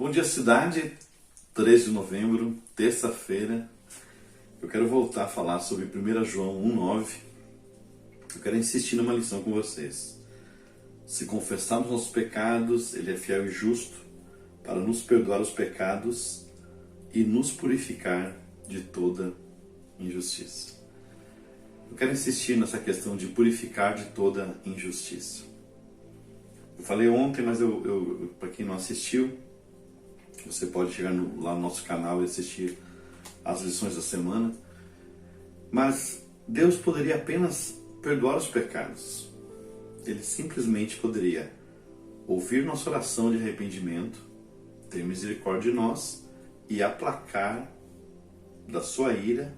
Bom dia, cidade. 3 de novembro, terça-feira. Eu quero voltar a falar sobre 1 João 1,9. Eu quero insistir numa lição com vocês. Se confessarmos nossos pecados, Ele é fiel e justo para nos perdoar os pecados e nos purificar de toda injustiça. Eu quero insistir nessa questão de purificar de toda injustiça. Eu falei ontem, mas para quem não assistiu, você pode chegar lá no nosso canal e assistir as lições da semana. Mas Deus poderia apenas perdoar os pecados. Ele simplesmente poderia ouvir nossa oração de arrependimento, ter misericórdia de nós e aplacar da sua ira,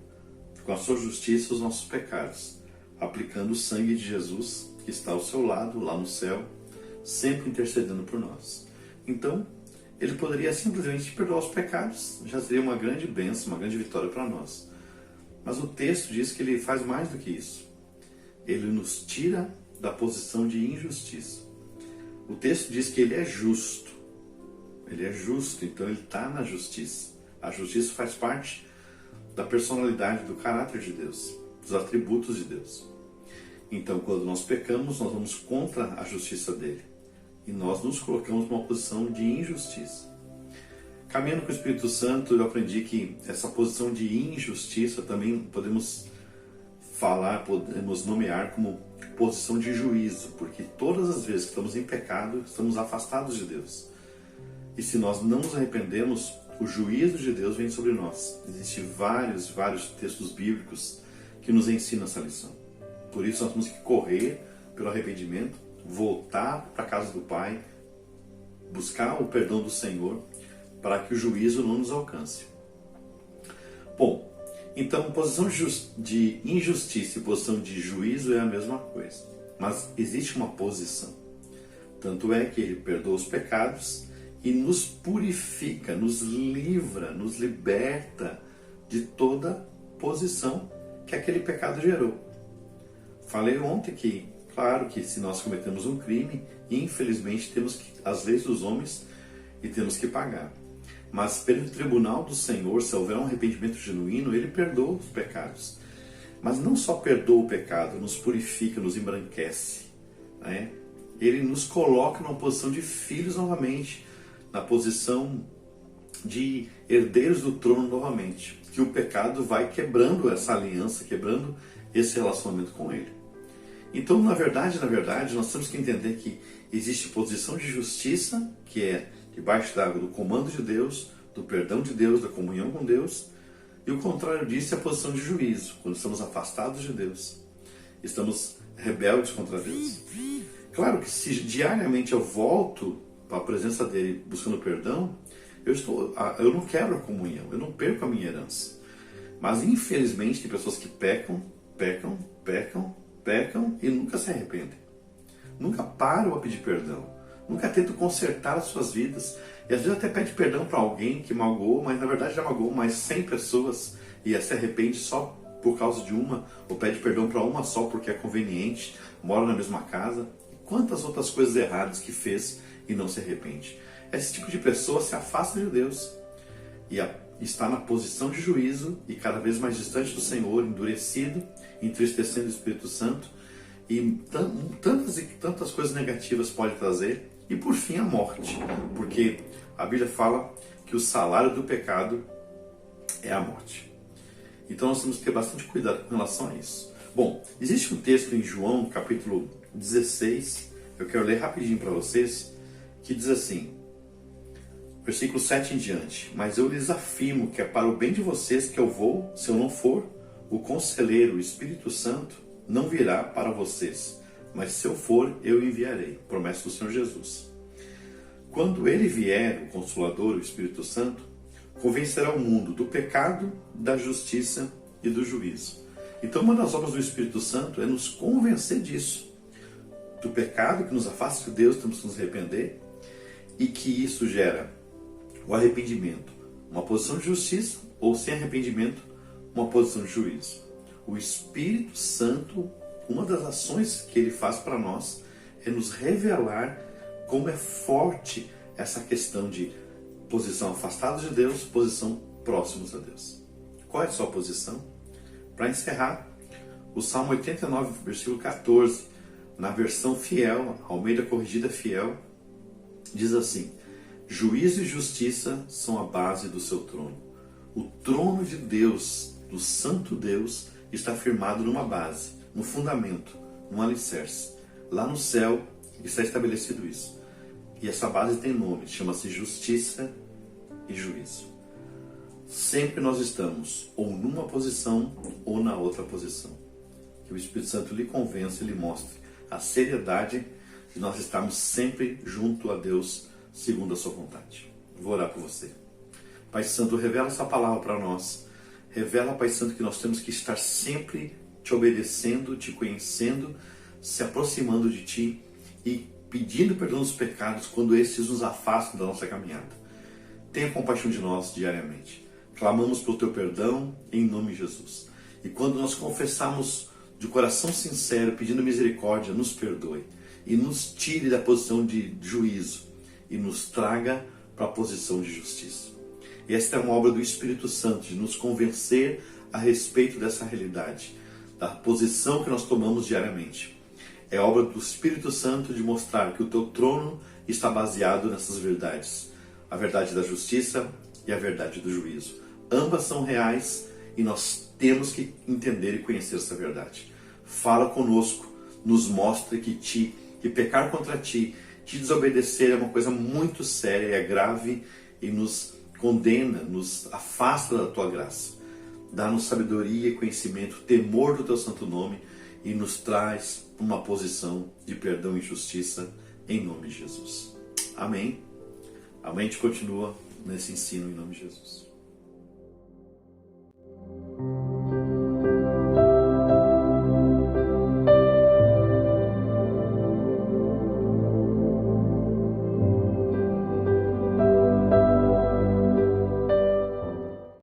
com a sua justiça, os nossos pecados, aplicando o sangue de Jesus que está ao seu lado, lá no céu, sempre intercedendo por nós. Então, Ele poderia simplesmente perdoar os pecados, já seria uma grande bênção, uma grande vitória para nós. Mas o texto diz que Ele faz mais do que isso. Ele nos tira da posição de injustiça. O texto diz que Ele é justo. Ele é justo, então Ele está na justiça. A justiça faz parte da personalidade, do caráter de Deus, dos atributos de Deus. Então, quando nós pecamos, nós vamos contra a justiça dele. E nós nos colocamos numa posição de injustiça. Caminhando com o Espírito Santo, eu aprendi que essa posição de injustiça também podemos nomear como posição de juízo, porque todas as vezes que estamos em pecado, estamos afastados de Deus. E se nós não nos arrependemos, o juízo de Deus vem sobre nós. Existem vários textos bíblicos que nos ensinam essa lição. Por isso nós temos que correr pelo arrependimento, voltar para a casa do Pai, buscar o perdão do Senhor, para que o juízo não nos alcance. Bom, então posição de injustiça e posição de juízo é a mesma coisa. Mas existe uma posição. Tanto é que Ele perdoa os pecados e nos purifica, nos livra, nos liberta de toda posição que aquele pecado gerou. Falei ontem que, claro que se nós cometemos um crime, infelizmente temos as leis dos homens e temos que pagar. Mas pelo tribunal do Senhor, se houver um arrependimento genuíno, Ele perdoa os pecados. Mas não só perdoa o pecado, nos purifica, nos embranquece, né? Ele nos coloca numa posição de filhos novamente, na posição de herdeiros do trono novamente, que o pecado vai quebrando essa aliança, quebrando esse relacionamento com Ele. Então, na verdade, nós temos que entender que existe posição de justiça, que é debaixo do comando de Deus, do perdão de Deus, da comunhão com Deus, e o contrário disso é a posição de juízo, quando estamos afastados de Deus, estamos rebeldes contra Deus. Claro que se diariamente eu volto para a presença dele buscando perdão, eu não quebro a comunhão, eu não perco a minha herança. Mas infelizmente tem pessoas que pecam e nunca se arrependem. Nunca param a pedir perdão. Nunca tentam consertar as suas vidas. E às vezes até pede perdão para alguém que magoou, mas na verdade já magoou mais 100 pessoas e se arrepende só por causa de uma, ou pede perdão para uma só porque é conveniente, mora na mesma casa. E quantas outras coisas erradas que fez e não se arrepende. Esse tipo de pessoa se afasta de Deus e está na posição de juízo e cada vez mais distante do Senhor, endurecido, entristecendo o Espírito Santo, e tantas coisas negativas pode trazer, e por fim a morte, porque a Bíblia fala que o salário do pecado é a morte. Então nós temos que ter bastante cuidado com relação a isso. Bom, existe um texto em João, capítulo 16, eu quero ler rapidinho para vocês, que diz assim, versículo 7 em diante: Mas eu lhes afirmo que é para o bem de vocês que eu vou. Se eu não for, o Conselheiro, o Espírito Santo, não virá para vocês, mas se eu for, eu enviarei. Promessa do Senhor Jesus. Quando Ele vier, o Consolador, o Espírito Santo, convencerá o mundo do pecado, da justiça e do juízo. Então uma das obras do Espírito Santo é nos convencer disso, do pecado que nos afasta de Deus, temos que nos arrepender, e que isso gera o arrependimento, uma posição de justiça, ou sem arrependimento, uma posição de juízo. O Espírito Santo, uma das ações que Ele faz para nós é nos revelar como é forte essa questão de Posição afastados de Deus, posição próximos a Deus. Qual é a sua posição? Para encerrar, o Salmo 89, versículo 14, na versão fiel, Almeida Corrigida Fiel, diz assim: juízo e justiça são a base do seu trono. O trono de Deus, do Santo Deus, está firmado numa base, no fundamento, num alicerce. Lá no céu está estabelecido isso. E essa base tem nome, chama-se justiça e juízo. Sempre nós estamos ou numa posição ou na outra posição. Que o Espírito Santo lhe convença e lhe mostre a seriedade de nós estarmos sempre junto a Deus, segundo a sua vontade. Vou orar por você. Pai Santo, revela essa palavra para nós. Revela, Pai Santo, que nós temos que estar sempre te obedecendo, te conhecendo, se aproximando de ti e pedindo perdão dos pecados quando estes nos afastam da nossa caminhada. Tenha compaixão de nós diariamente. Clamamos pelo teu perdão em nome de Jesus. E quando nós confessamos de coração sincero, pedindo misericórdia, nos perdoe e nos tire da posição de juízo e nos traga para a posição de justiça. E esta é uma obra do Espírito Santo, de nos convencer a respeito dessa realidade, da posição que nós tomamos diariamente. É obra do Espírito Santo de mostrar que o teu trono está baseado nessas verdades. A verdade da justiça e a verdade do juízo. Ambas são reais e nós temos que entender e conhecer essa verdade. Fala conosco, nos mostra que pecar contra ti, te desobedecer é uma coisa muito séria, é grave e nos condena, nos afasta da tua graça. Dá-nos sabedoria e conhecimento, temor do teu santo nome e nos traz uma posição de perdão e justiça em nome de Jesus. Amém? Amém. A gente continua nesse ensino em nome de Jesus.